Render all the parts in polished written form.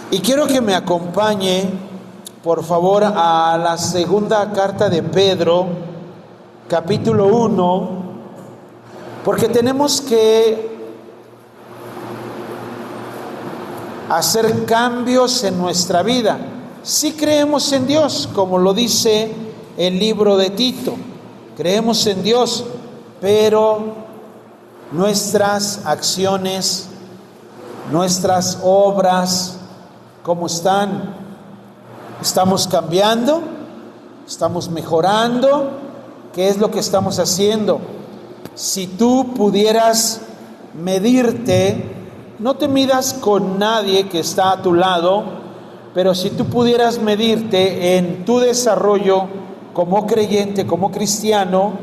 Y quiero que me acompañe, por favor, a la segunda carta de Pedro, capítulo 1, porque tenemos que hacer cambios en nuestra vida. Sí creemos en Dios, como lo dice el libro de Tito, creemos en Dios, pero nuestras acciones, nuestras obras, ¿cómo están? ¿Estamos cambiando? ¿Estamos mejorando? ¿Qué es lo que estamos haciendo? Si tú pudieras medirte, no te midas con nadie que está a tu lado, pero si tú pudieras medirte en tu desarrollo como creyente, como cristiano,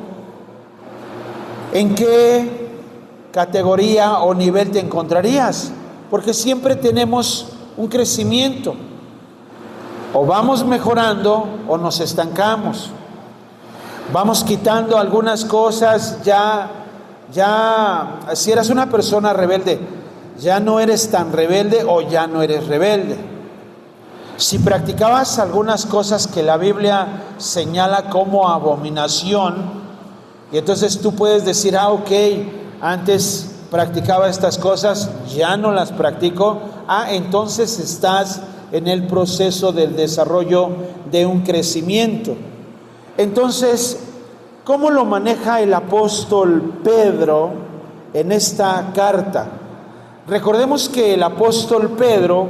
¿en qué categoría o nivel te encontrarías? Porque siempre tenemos un crecimiento. O vamos mejorando o nos estancamos. Vamos quitando algunas cosas, si eras una persona rebelde, ya no eres tan rebelde o ya no eres rebelde. Si practicabas algunas cosas que la Biblia señala como abominación, y entonces tú puedes decir, ok, antes practicaba estas cosas, ya no las practico, entonces estás en el proceso del desarrollo de un crecimiento. Entonces, ¿cómo lo maneja el apóstol Pedro en esta carta? Recordemos que el apóstol Pedro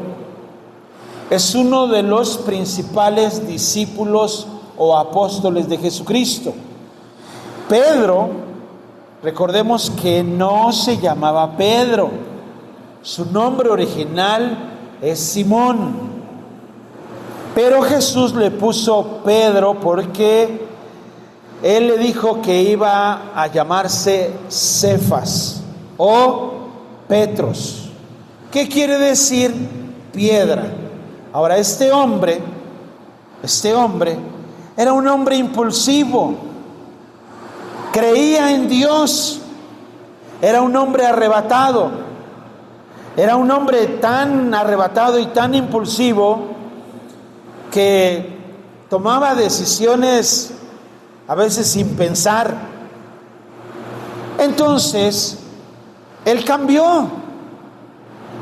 es uno de los principales discípulos o apóstoles de Jesucristo. Pedro, recordemos que no se llamaba Pedro, su nombre original es Simón, pero Jesús le puso Pedro porque él le dijo que iba a llamarse Cefas o Petros. ¿Qué quiere decir piedra? Ahora, este hombre era un hombre impulsivo, creía en Dios, era un hombre arrebatado. Era un hombre tan arrebatado y tan impulsivo que tomaba decisiones a veces sin pensar. Entonces, él cambió.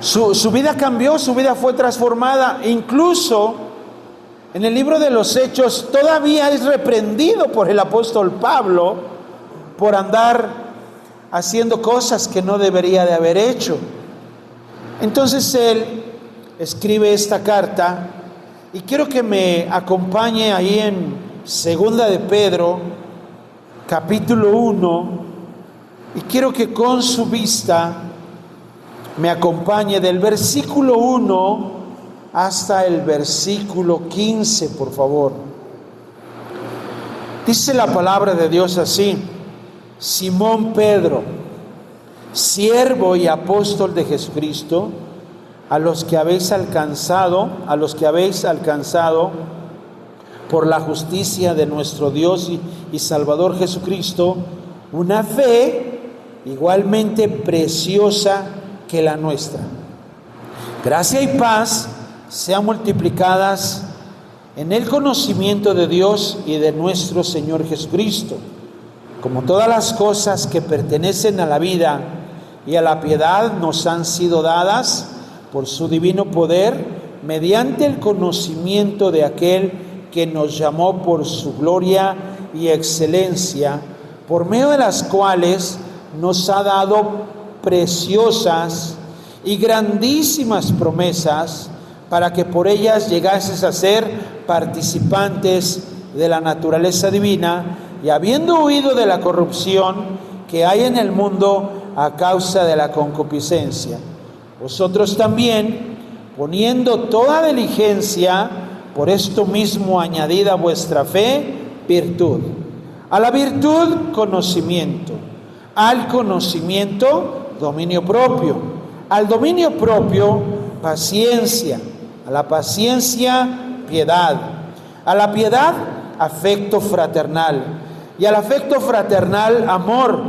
Su vida cambió, su vida fue transformada. Incluso en el libro de los Hechos todavía es reprendido por el apóstol Pablo por andar haciendo cosas que no debería de haber hecho. Entonces él escribe esta carta y quiero que me acompañe ahí en segunda de Pedro, capítulo 1, y quiero que con su vista me acompañe del versículo 1 hasta el versículo 15, por favor. Dice la palabra de Dios así: Simón Pedro, siervo y apóstol de Jesucristo, a los que habéis alcanzado por la justicia de nuestro Dios y Salvador Jesucristo, una fe igualmente preciosa que la nuestra. Gracia y paz sean multiplicadas en el conocimiento de Dios y de nuestro Señor Jesucristo, como todas las cosas que pertenecen a la vida y a la piedad nos han sido dadas por su divino poder, mediante el conocimiento de aquel que nos llamó por su gloria y excelencia, por medio de las cuales nos ha dado preciosas y grandísimas promesas, para que por ellas llegases a ser participantes de la naturaleza divina, y habiendo huido de la corrupción que hay en el mundo a causa de la concupiscencia, vosotros también, poniendo toda diligencia, por esto mismo añadid a vuestra fe virtud, a la virtud conocimiento, al conocimiento dominio propio, al dominio propio paciencia, a la paciencia piedad, a la piedad afecto fraternal, y al afecto fraternal amor,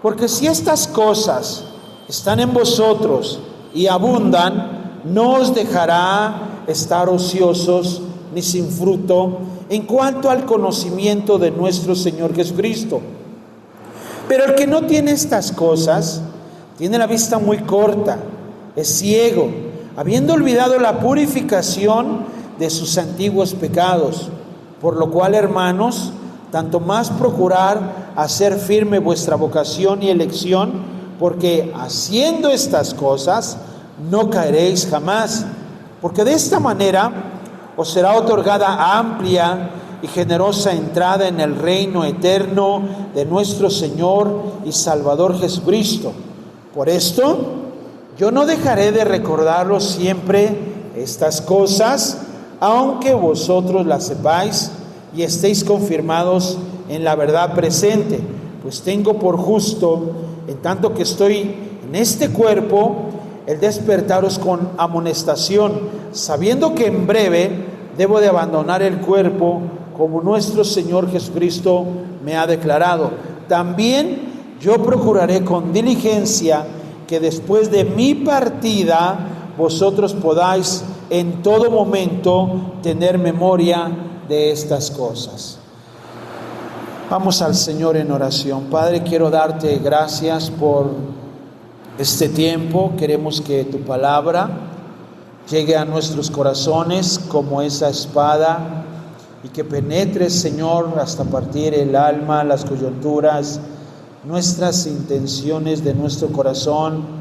porque si estas cosas están en vosotros y abundan, no os dejará estar ociosos ni sin fruto en cuanto al conocimiento de nuestro Señor Jesucristo. Pero el que no tiene estas cosas, tiene la vista muy corta, es ciego, habiendo olvidado la purificación de sus antiguos pecados. Por lo cual, hermanos, tanto más procurar hacer firme vuestra vocación y elección, porque haciendo estas cosas no caeréis jamás, porque de esta manera os será otorgada amplia y generosa entrada en el reino eterno de nuestro Señor y Salvador Jesucristo. Por esto, yo no dejaré de recordaros siempre estas cosas, aunque vosotros las sepáis y estéis confirmados en la verdad presente, pues tengo por justo, en tanto que estoy en este cuerpo, el despertaros con amonestación, sabiendo que en breve debo de abandonar el cuerpo, como nuestro Señor Jesucristo me ha declarado. También yo procuraré con diligencia que después de mi partida vosotros podáis en todo momento tener memoria de estas cosas. Vamos al Señor en oración. Padre, quiero darte gracias por este tiempo. Queremos que tu palabra llegue a nuestros corazones como esa espada y que penetre, Señor, hasta partir el alma, las coyunturas, nuestras intenciones de nuestro corazón,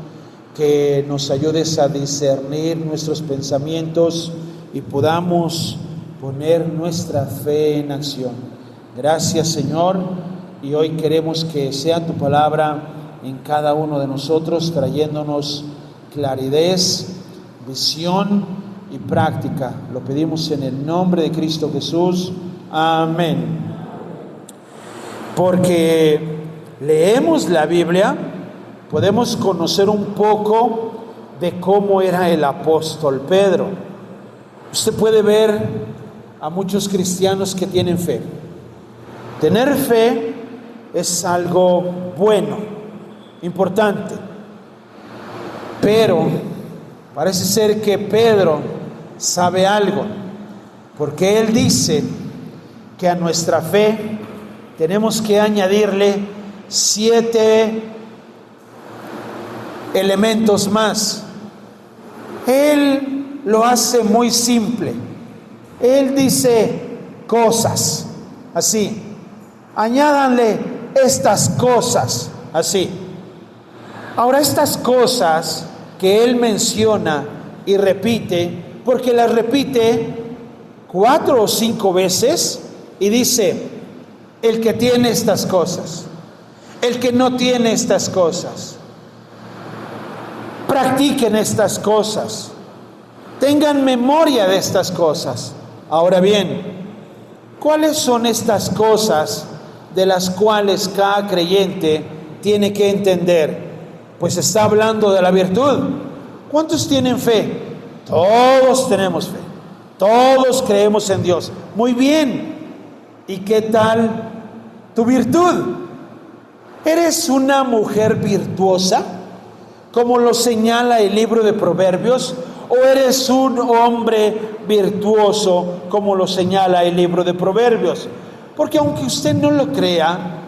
que nos ayudes a discernir nuestros pensamientos y podamos poner nuestra fe en acción. Gracias, Señor, y hoy queremos que sea tu palabra en cada uno de nosotros, trayéndonos claridad, visión y práctica. Lo pedimos en el nombre de Cristo Jesús. Amén. Porque leemos la Biblia, podemos conocer un poco de cómo era el apóstol Pedro. Usted puede ver a muchos cristianos que tienen fe. Tener fe es algo bueno, importante, pero parece ser que Pedro sabe algo, porque él dice que a nuestra fe tenemos que añadirle 7 elementos más. Él lo hace muy simple. Él dice cosas, así. Añádanle estas cosas, así. Ahora, estas cosas que él menciona y repite, porque las repite 4 o 5 veces, y dice: el que tiene estas cosas, el que no tiene estas cosas, practiquen estas cosas, tengan memoria de estas cosas. Ahora bien, ¿cuáles son estas cosas de las cuales cada creyente tiene que entender? Pues está hablando de la virtud. ¿Cuántos tienen fe? Todos tenemos fe. Todos creemos en Dios. Muy bien. ¿Y qué tal tu virtud? ¿Eres una mujer virtuosa, como lo señala el libro de Proverbios? ¿O eres un hombre virtuoso, como lo señala el libro de Proverbios? Porque aunque usted no lo crea,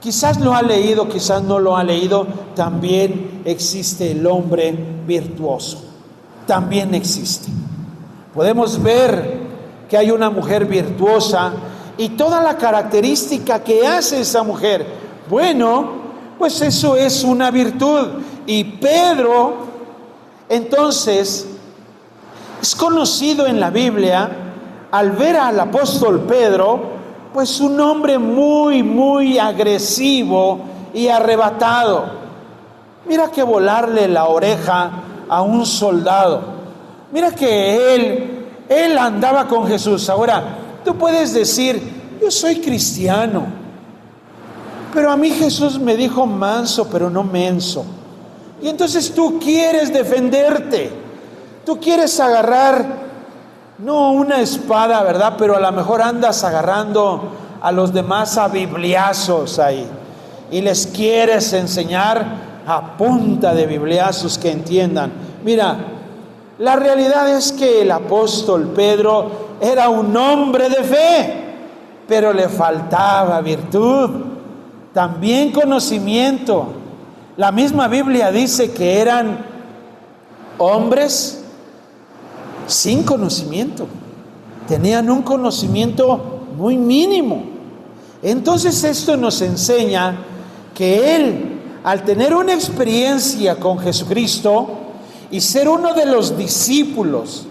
quizás lo ha leído, quizás no lo ha leído, también existe el hombre virtuoso. También existe. Podemos ver que hay una mujer virtuosa y toda la característica que hace esa mujer. Bueno, pues eso es una virtud. Y Pedro, entonces, es conocido en la Biblia, al ver al apóstol Pedro, pues un hombre muy, muy agresivo y arrebatado. Mira que volarle la oreja a un soldado. Mira que él andaba con Jesús. Ahora, tú puedes decir: yo soy cristiano, pero a mí Jesús me dijo manso, pero no menso. Y entonces tú quieres defenderte, tú quieres agarrar, no una espada, ¿verdad? Pero a lo mejor andas agarrando a los demás a bibliazos ahí y les quieres enseñar a punta de bibliazos que entiendan. Mira, La realidad es que el apóstol Pedro era un hombre de fe, pero le faltaba virtud, también conocimiento. La misma Biblia dice que eran hombres sin conocimiento, tenían un conocimiento muy mínimo. Entonces esto nos enseña que él, al tener una experiencia con Jesucristo y ser uno de los discípulos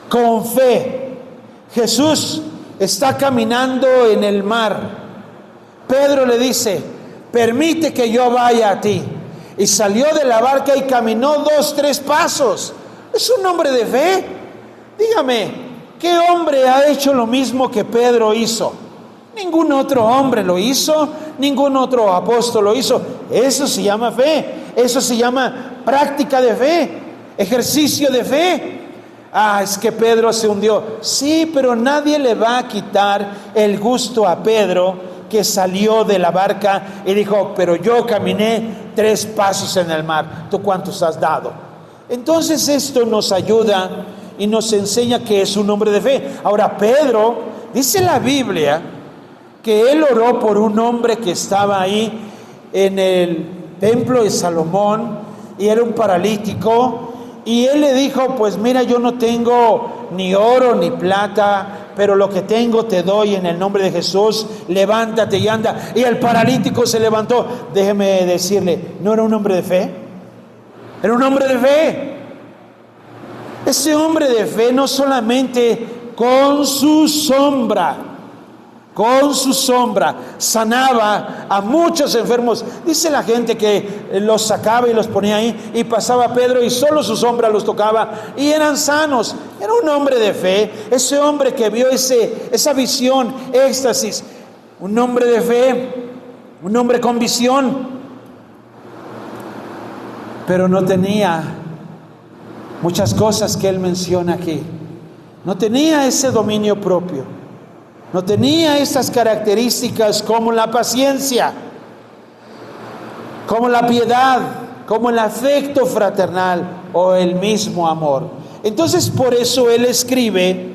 con fe, Jesús está caminando en el mar. Pedro le dice: permite que yo vaya a ti. Y salió de la barca y caminó 2-3 pasos. Es un hombre de fe. Dígame, ¿qué hombre ha hecho lo mismo que Pedro hizo? Ningún otro hombre lo hizo, ningún otro apóstol lo hizo. Eso se llama fe, eso se llama práctica de fe, ejercicio de fe. Es que Pedro se hundió. Sí, pero nadie le va a quitar el gusto a Pedro, que salió de la barca y dijo: pero yo caminé 3 pasos en el mar, ¿tú cuántos has dado? Entonces esto nos ayuda y nos enseña que es un hombre de fe. Ahora, Pedro, dice la Biblia que él oró por un hombre que estaba ahí en el templo de Salomón y era un paralítico, y él le dijo: pues mira, yo no tengo ni oro ni plata, pero lo que tengo te doy en el nombre de Jesús, levántate y anda. Y el paralítico se levantó. Déjeme decirle, ¿no era un hombre de fe? Era un hombre de fe. Ese hombre de fe no solamente con su sombra sanaba a muchos enfermos. Dice la gente que los sacaba y los ponía ahí, y pasaba Pedro y solo su sombra los tocaba y eran sanos. Era un hombre de fe, ese hombre que vio esa visión, éxtasis. Un hombre de fe, un hombre con visión, pero no tenía muchas cosas que él menciona aquí. No tenía ese dominio propio. No tenía esas características como la paciencia, como la piedad, como el afecto fraternal o el mismo amor. Entonces, por eso él escribe,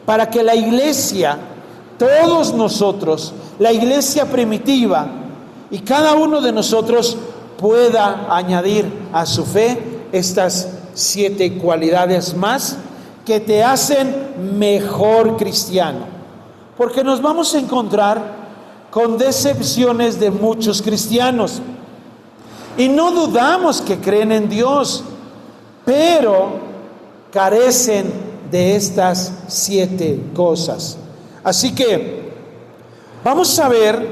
para que la iglesia, todos nosotros, la iglesia primitiva y cada uno de nosotros pueda añadir a su fe estas 7 cualidades más que te hacen mejor cristiano. Porque nos vamos a encontrar con decepciones de muchos cristianos. Y no dudamos que creen en Dios, pero carecen de estas 7 cosas. Así que vamos a ver,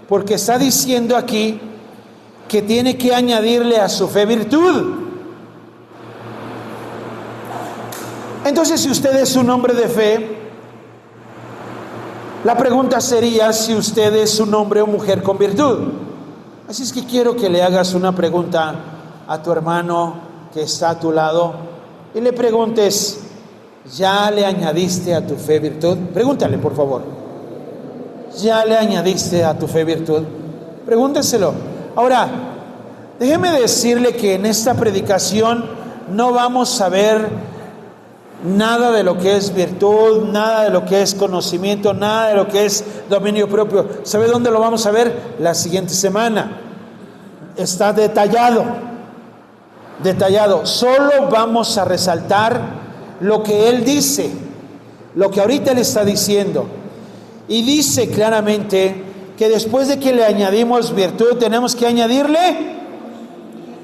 porque está diciendo aquí que tiene que añadirle a su fe virtud. Entonces, si usted es un hombre de fe, la pregunta sería si usted es un hombre o mujer con virtud. Así es que quiero que le hagas una pregunta a tu hermano que está a tu lado y le preguntes: ¿ya le añadiste a tu fe virtud? Pregúntale, por favor. ¿Ya le añadiste a tu fe virtud? Pregúnteselo. Ahora, déjeme decirle que en esta predicación no vamos a ver nada de lo que es virtud, nada de lo que es conocimiento, nada de lo que es dominio propio. ¿Sabe dónde lo vamos a ver? La siguiente semana. Está detallado. Solo vamos a resaltar lo que él dice, lo que ahorita él está diciendo. Y dice claramente que después de que le añadimos virtud, tenemos que añadirle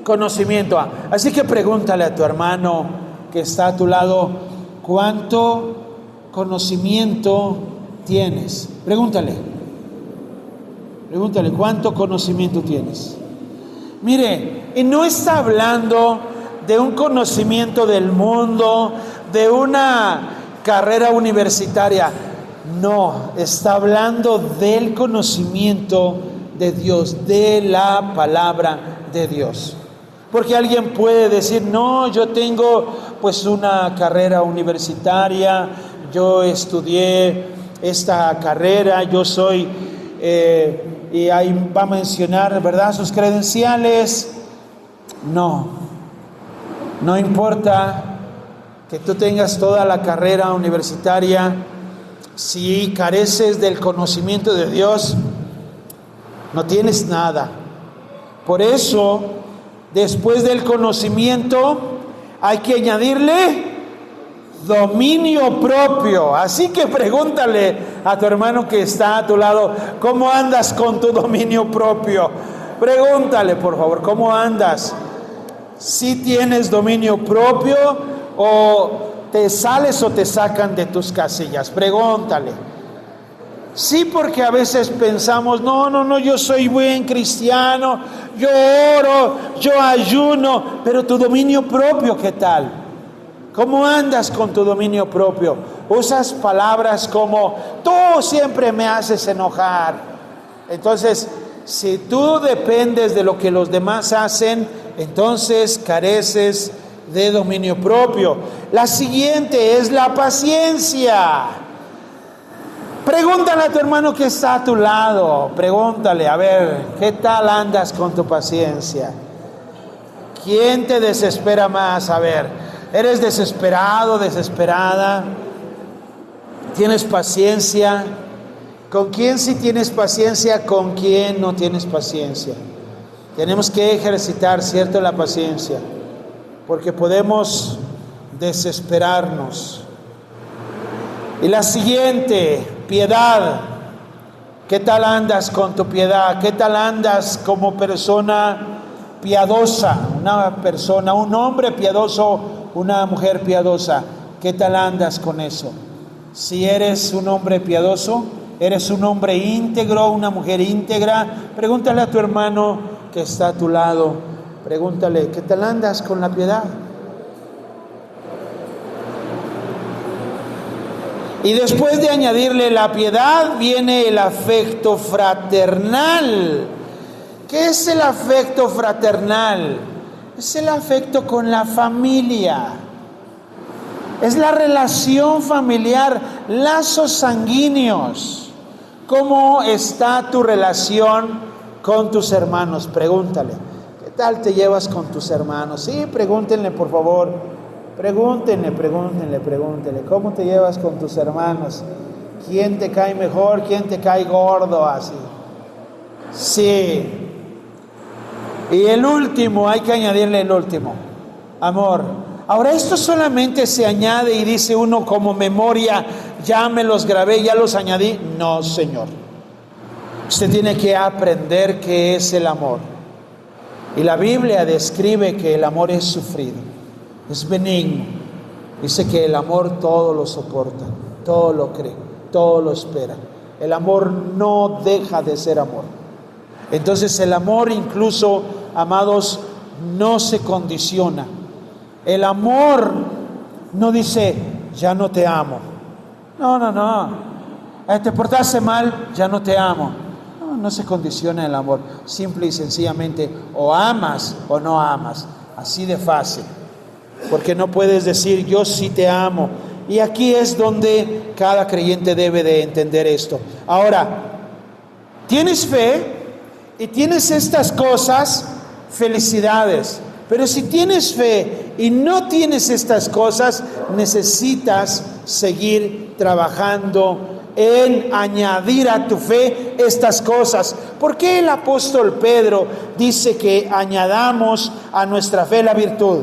conocimiento. Así que pregúntale a tu hermano que está a tu lado: ¿cuánto conocimiento tienes? Pregúntale, ¿cuánto conocimiento tienes? Mire, y no está hablando de un conocimiento del mundo, de una carrera universitaria. No, está hablando del conocimiento de Dios, de la palabra de Dios. Porque alguien puede decir: no, yo tengo pues una carrera universitaria, yo estudié esta carrera, yo soy, y ahí va a mencionar, ¿verdad?, sus credenciales. No importa que tú tengas toda la carrera universitaria, si careces del conocimiento de Dios, no tienes nada. Por eso, después del conocimiento, hay que añadirle dominio propio. Así que pregúntale a tu hermano que está a tu lado, ¿cómo andas con tu dominio propio? Pregúntale, por favor, ¿cómo andas? ¿Si tienes dominio propio o te sales o te sacan de tus casillas? Pregúntale. Sí, porque a veces pensamos, no, yo soy buen cristiano, yo oro, yo ayuno, pero tu dominio propio, ¿qué tal? ¿Cómo andas con tu dominio propio? Usas palabras como, tú siempre me haces enojar. Entonces, si tú dependes de lo que los demás hacen, entonces careces de dominio propio. La siguiente es la paciencia. Pregúntale a tu hermano que está a tu lado. Pregúntale, a ver, ¿qué tal andas con tu paciencia? ¿Quién te desespera más? A ver, ¿eres desesperado, desesperada? ¿Tienes paciencia? ¿Con quién sí tienes paciencia? ¿Con quién no tienes paciencia? Tenemos que ejercitar, ¿cierto?, la paciencia, porque podemos desesperarnos. Y la siguiente, piedad. ¿Qué tal andas con tu piedad? ¿Qué tal andas como persona piadosa? Una persona, un hombre piadoso, una mujer piadosa. ¿Qué tal andas con eso? Si eres un hombre piadoso, eres un hombre íntegro, una mujer íntegra, pregúntale a tu hermano que está a tu lado, pregúntale, ¿qué tal andas con la piedad? Y después de añadirle la piedad, viene el afecto fraternal. ¿Qué es el afecto fraternal? Es el afecto con la familia. Es la relación familiar, lazos sanguíneos. ¿Cómo está tu relación con tus hermanos? Pregúntale. ¿Qué tal te llevas con tus hermanos? Sí, pregúntenle, por favor. Pregúntenle. ¿Cómo te llevas con tus hermanos? ¿Quién te cae mejor? ¿Quién te cae gordo? Así. Sí. Y el último, hay que añadirle el último. Amor. Ahora, esto solamente se añade y dice uno como memoria, ya me los grabé, ya los añadí. No, Señor. Usted tiene que aprender qué es el amor. Y la Biblia describe que el amor es sufrido, es benigno. Dice que el amor todo lo soporta, todo lo cree, todo lo espera. El amor no deja de ser amor. Entonces el amor incluso, amados, no se condiciona. El amor no dice, ya no te amo. No. Te portaste mal, ya no te amo. No se condiciona el amor. Simple y sencillamente, o amas o no amas. Así de fácil. Porque no puedes decir, yo sí te amo. Y aquí es donde cada creyente debe de entender esto. Ahora, tienes fe y tienes estas cosas, felicidades. Pero si tienes fe y no tienes estas cosas, necesitas seguir trabajando en añadir a tu fe estas cosas. ¿Por qué el apóstol Pedro dice que añadamos a nuestra fe la virtud?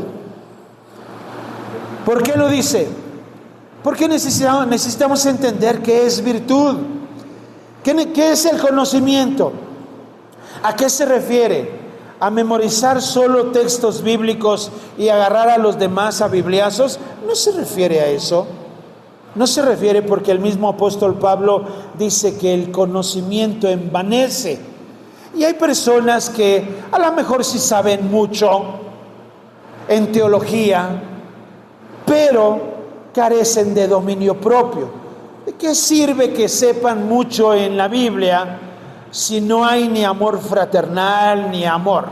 ¿Por qué lo dice? Porque necesitamos entender qué es virtud. ¿Qué es el conocimiento? ¿A qué se refiere? ¿A memorizar solo textos bíblicos y agarrar a los demás a bibliazos? No se refiere a eso. No se refiere, porque el mismo apóstol Pablo dice que el conocimiento envanece. Y hay personas que a lo mejor sí saben mucho en teología, pero carecen de dominio propio. ¿De qué sirve que sepan mucho en la Biblia si no hay ni amor fraternal ni amor?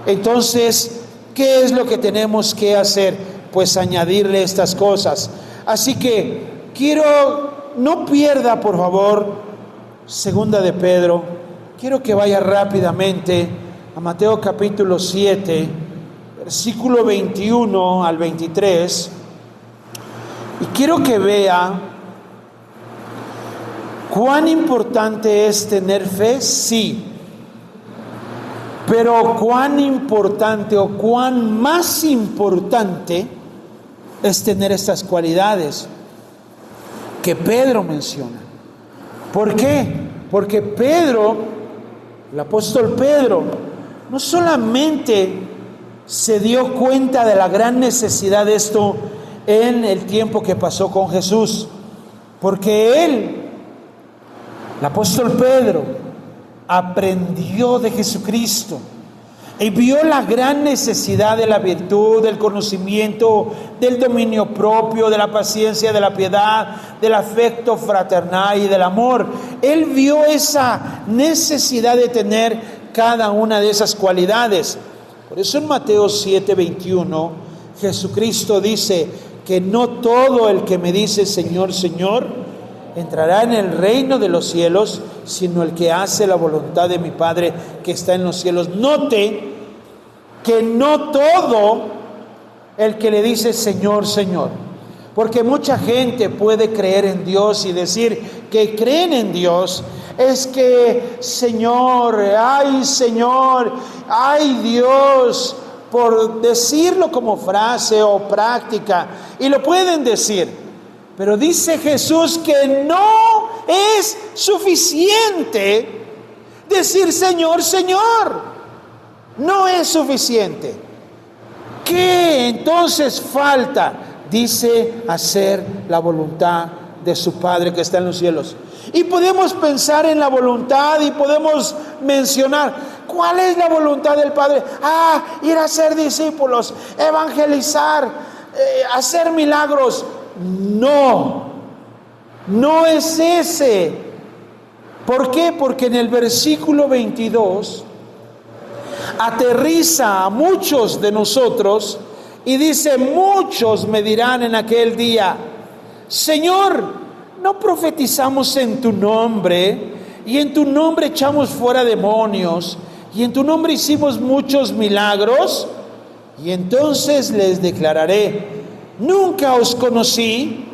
Entonces, ¿qué es lo que tenemos que hacer? Pues añadirle estas cosas. Así que no pierda, por favor, segunda de Pedro. Quiero que vaya rápidamente a Mateo capítulo 7, versículo 21 al 23. Y quiero que vea cuán importante es tener fe, sí. Pero cuán importante o cuán más importante es tener estas cualidades que Pedro menciona. ¿Por qué? Porque Pedro, el apóstol Pedro, no solamente se dio cuenta de la gran necesidad de esto en el tiempo que pasó con Jesús, porque él, el apóstol Pedro, aprendió de Jesucristo y vio la gran necesidad de la virtud, del conocimiento, del dominio propio, de la paciencia, de la piedad, del afecto fraternal y del amor. Él vio esa necesidad de tener cada una de esas cualidades. Por eso en Mateo 7:21, Jesucristo dice que no todo el que me dice Señor, Señor, entrará en el reino de los cielos, sino el que hace la voluntad de mi Padre que está en los cielos. Note que no todo el que le dice Señor, Señor, porque mucha gente puede creer en Dios y decir que creen en Dios, es que Señor, ay Dios, por decirlo como frase o práctica, y lo pueden decir. Pero dice Jesús que no es suficiente decir Señor, Señor. No es suficiente. ¿Qué entonces falta? Dice hacer la voluntad de su Padre que está en los cielos. Y podemos pensar en la voluntad y podemos mencionar ¿cuál es la voluntad del Padre? Ir a ser discípulos, evangelizar, hacer milagros. No es ese. ¿Por qué? Porque en el versículo 22 aterriza a muchos de nosotros y dice: muchos me dirán en aquel día, Señor, ¿no profetizamos en tu nombre? Y en tu nombre echamos fuera demonios, y en tu nombre hicimos muchos milagros. Y entonces les declararé: nunca os conocí,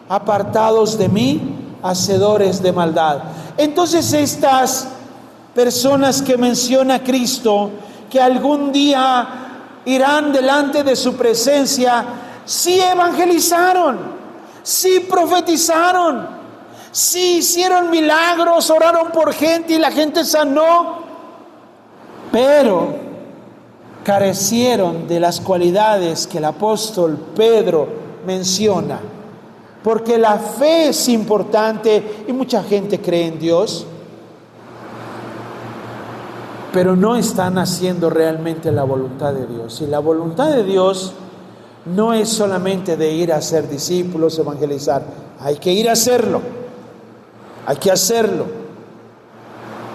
apartados de mí, hacedores de maldad. Entonces estas personas que menciona Cristo, que algún día irán delante de su presencia, sí evangelizaron, sí profetizaron, sí hicieron milagros, oraron por gente y la gente sanó, pero carecieron de las cualidades que el apóstol Pedro menciona, porque la fe es importante y mucha gente cree en Dios, pero no están haciendo realmente la voluntad de Dios. Y la voluntad de Dios no es solamente de ir a ser discípulos, evangelizar. Hay que ir a hacerlo, hay que hacerlo,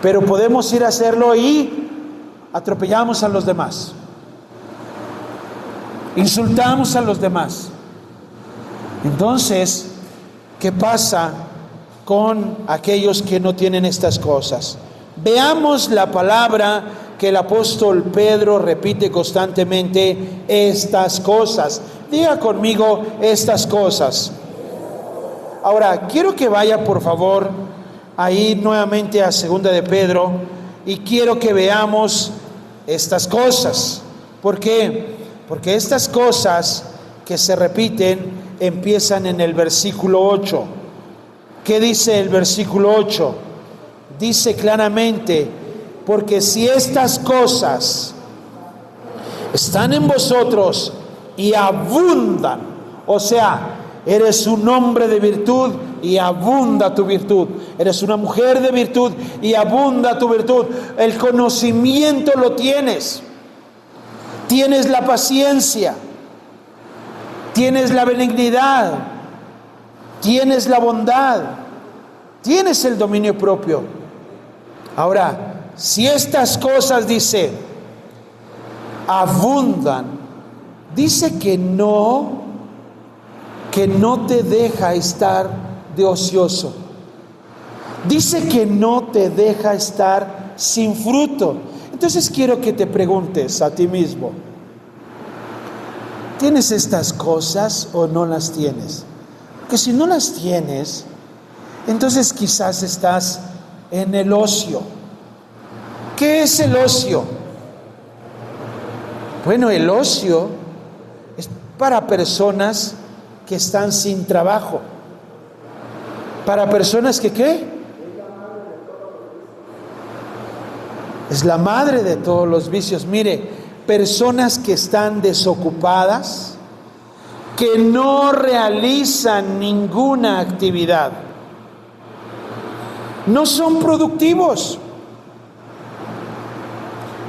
pero podemos ir a hacerlo y atropellamos a los demás, insultamos a los demás. Entonces, ¿qué pasa con aquellos que no tienen estas cosas? Veamos la palabra que el apóstol Pedro repite constantemente: estas cosas. Diga conmigo: estas cosas. Ahora, quiero que vaya por favor ahí nuevamente a 2 de Pedro y quiero que veamos estas cosas. ¿Por qué? Porque estas cosas que se repiten empiezan en el versículo 8. ¿Qué dice el versículo 8? Dice claramente: porque si estas cosas están en vosotros y abundan, o sea, eres un hombre de virtud y abunda tu virtud, eres una mujer de virtud y abunda tu virtud, el conocimiento lo tienes, tienes la paciencia, tienes la benignidad, tienes la bondad, tienes el dominio propio. Ahora, si estas cosas, dice, abundan, dice que no te deja estar de ocioso. Dice que no te deja estar sin fruto. Entonces quiero que te preguntes a ti mismo: ¿tienes estas cosas o no las tienes? Porque si no las tienes, entonces quizás estás en el ocio. ¿Qué es el ocio? Bueno, el ocio es para personas que están sin trabajo. Para personas que ¿qué? Es la madre de todos los vicios. Mire, personas que están desocupadas, que no realizan ninguna actividad, no son productivos.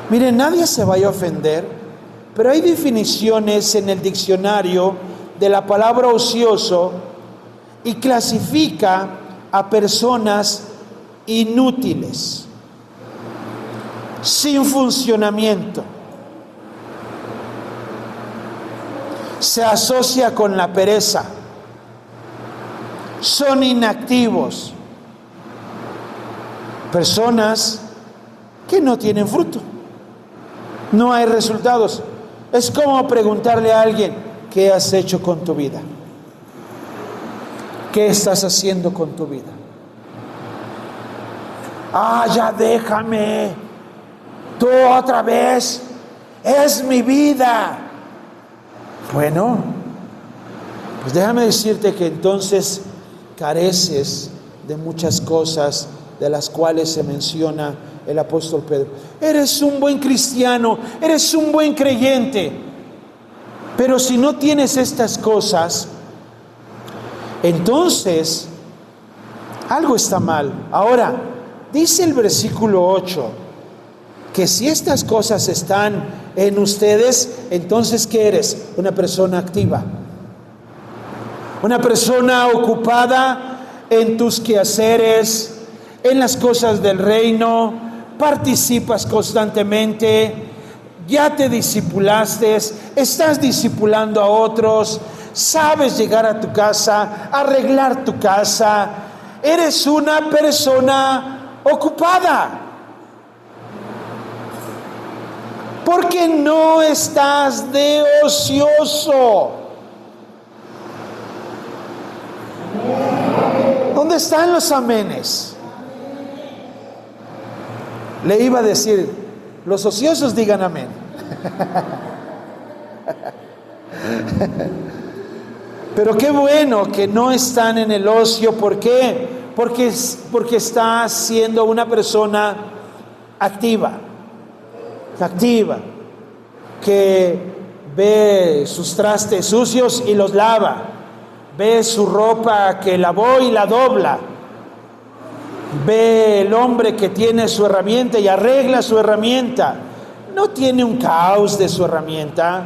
Mire, nadie se vaya a ofender, pero hay definiciones en el diccionario de la palabra ocioso y clasifica a personas inútiles, sin funcionamiento. Se asocia con la pereza, son inactivos, personas que no tienen fruto, no hay resultados. Es como preguntarle a alguien: ¿qué has hecho con tu vida? ¿Qué estás haciendo con tu vida? Ya déjame, tú otra vez, es mi vida. Bueno, pues déjame decirte que entonces careces de muchas cosas de las cuales se menciona el apóstol Pedro. Eres un buen cristiano, eres un buen creyente, pero si no tienes estas cosas, entonces algo está mal. Ahora, dice el versículo 8, que si estas cosas están en ustedes, entonces ¿qué eres? Una persona activa, una persona ocupada en tus quehaceres, en las cosas del reino, participas constantemente, ya te discipulaste, estás discipulando a otros, sabes llegar a tu casa, arreglar tu casa, eres una persona ocupada. Porque no estás de ocioso. ¿Dónde están los amenes? Le iba a decir, los ociosos digan amén. Pero qué bueno que no están en el ocio. ¿Por qué? Porque está siendo una persona activa, que ve sus trastes sucios y los lava, ve su ropa que lavó y la dobla, ve el hombre que tiene su herramienta y arregla su herramienta. No tiene un caos de su herramienta,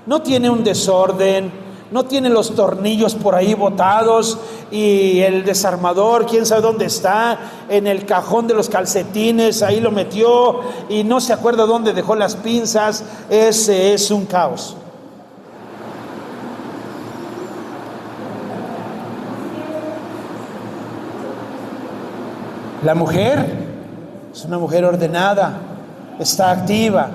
no tiene un desorden, no tiene los tornillos por ahí botados y el desarmador, quién sabe dónde está, en el cajón de los calcetines, ahí lo metió y no se acuerda dónde dejó las pinzas. Ese es un caos. La mujer es una mujer ordenada, está activa,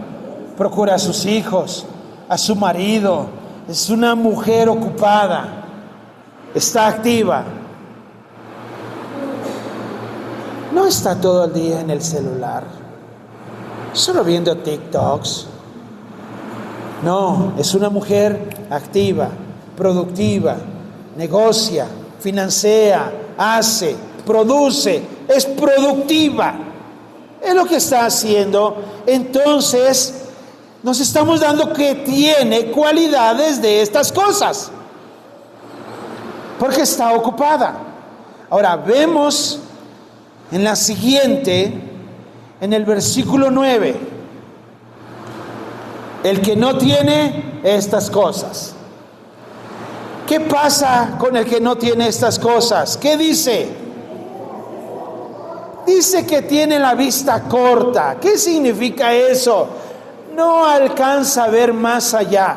procura a sus hijos, a su marido. Es una mujer ocupada, está activa. No está todo el día en el celular, solo viendo TikToks. No, es una mujer activa, productiva, negocia, financia, hace, produce, es productiva. Es lo que está haciendo. Entonces, nos estamos dando que tiene cualidades de estas cosas, porque está ocupada. Ahora vemos en la siguiente, en el versículo 9, el que no tiene estas cosas. ¿Qué pasa con el que no tiene estas cosas? ¿Qué dice? Dice que tiene la vista corta. ¿Qué significa eso? No alcanza a ver más allá.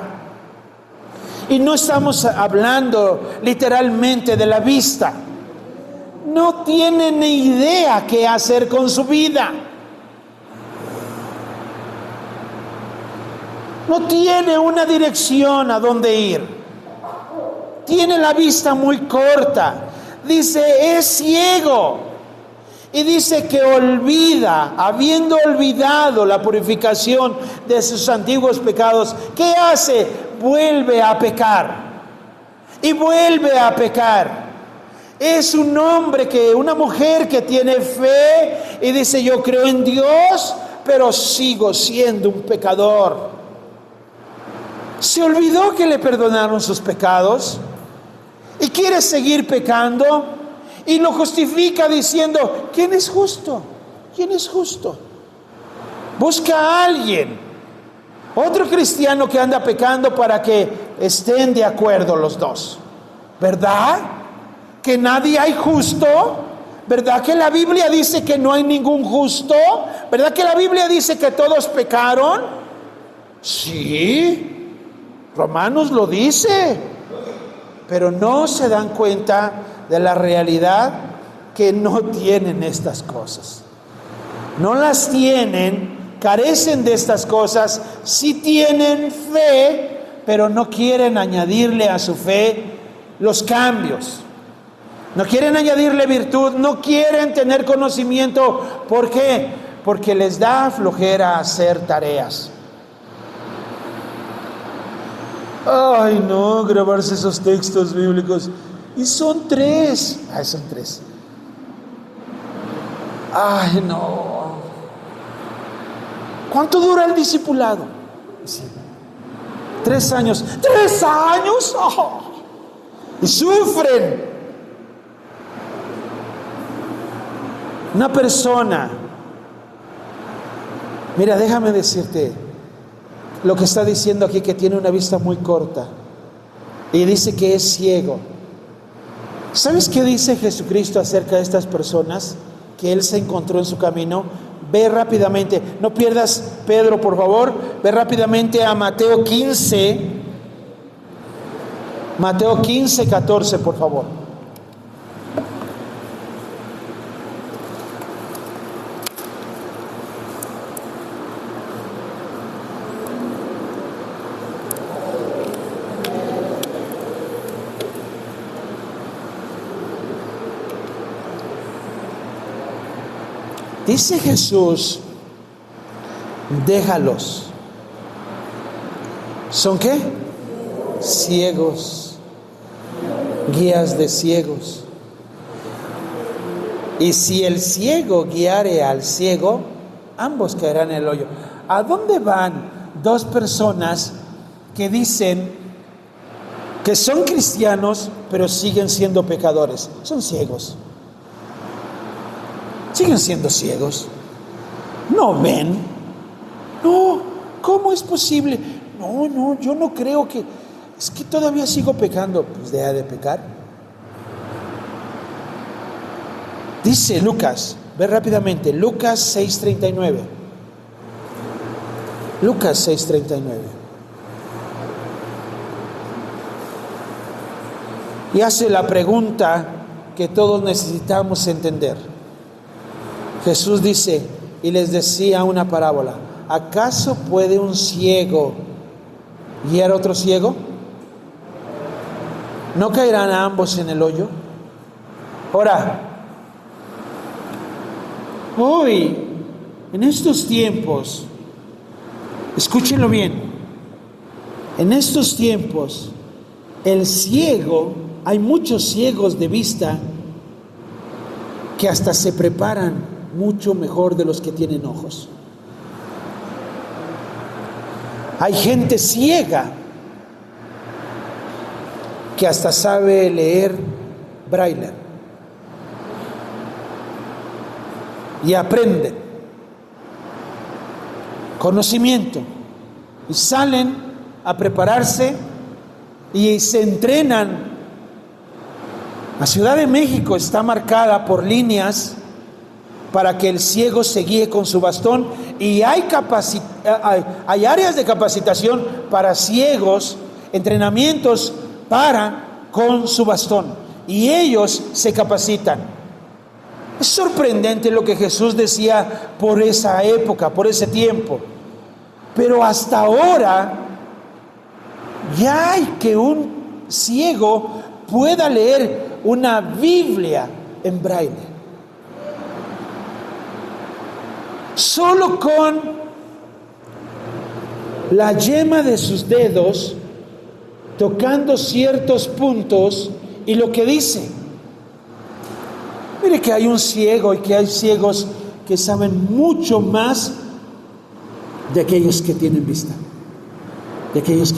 Y no estamos hablando literalmente de la vista. No tiene ni idea qué hacer con su vida. No tiene una dirección a dónde ir. tiene la vista muy corta. Dice, es ciego. Y dice que olvida, habiendo olvidado la purificación de sus antiguos pecados, ¿qué hace? Vuelve a pecar. Y vuelve a pecar. Es un hombre una mujer que tiene fe y dice, yo creo en Dios, pero sigo siendo un pecador. Se olvidó que le perdonaron sus pecados y quiere seguir pecando y lo justifica diciendo, ¿quién es justo? ¿Quién es justo? Busca a alguien, otro cristiano que anda pecando para que estén de acuerdo los dos. ¿Verdad? Que nadie hay justo. ¿Verdad que la Biblia dice que no hay ningún justo? ¿Verdad que la Biblia dice que todos pecaron? Sí. Romanos lo dice, pero no se dan cuenta de la realidad que no tienen estas cosas. No las tienen, carecen de estas cosas, sí tienen fe, pero no quieren añadirle a su fe los cambios. No quieren añadirle virtud, no quieren tener conocimiento. ¿Por qué? Porque les da flojera hacer tareas. Ay, no, grabarse esos textos bíblicos. Y son 3. Son 3. Ay, no. ¿Cuánto dura el discipulado? Sí. 3 años. ¿3 años? Oh. Y sufren. Una persona. Mira, déjame decirte lo que está diciendo aquí, que tiene una vista muy corta y dice que es ciego. ¿Sabes qué dice Jesucristo acerca de estas personas que Él se encontró en su camino? Ve rápidamente, no pierdas, Pedro, por favor, ve rápidamente a Mateo 15, 14, por favor. Dice Jesús, déjalos. ¿Son qué? Ciegos, guías de ciegos. Y si el ciego guiare al ciego, ambos caerán en el hoyo. ¿A dónde van 2 personas que dicen que son cristianos, pero siguen siendo pecadores? Son ciegos. Siguen siendo ciegos. No ven. No, ¿cómo es posible? No, yo no creo que... Es que todavía sigo pecando. Pues deja de pecar. Dice Lucas, ve rápidamente, Lucas 6:39. Lucas 6:39. Y hace la pregunta que todos necesitamos entender. Jesús dice, y les decía una parábola, ¿acaso puede un ciego guiar a otro ciego? ¿No caerán ambos en el hoyo? Ahora, hoy, en estos tiempos, escúchenlo bien, en estos tiempos, el ciego, hay muchos ciegos de vista que hasta se preparan mucho mejor de los que tienen ojos. Hay gente ciega que hasta sabe leer braille y aprenden conocimiento y salen a prepararse y se entrenan. La Ciudad de México está marcada por líneas para que el ciego se guíe con su bastón, y hay áreas de capacitación para ciegos, entrenamientos con su bastón, y ellos se capacitan. Es sorprendente lo que Jesús decía por esa época, por ese tiempo, pero hasta ahora ya hay que un ciego pueda leer una Biblia en braille. Solo con la yema de sus dedos, tocando ciertos puntos y lo que dice. Mire que hay un ciego y que hay ciegos que saben mucho más de aquellos que tienen vista, de aquellos que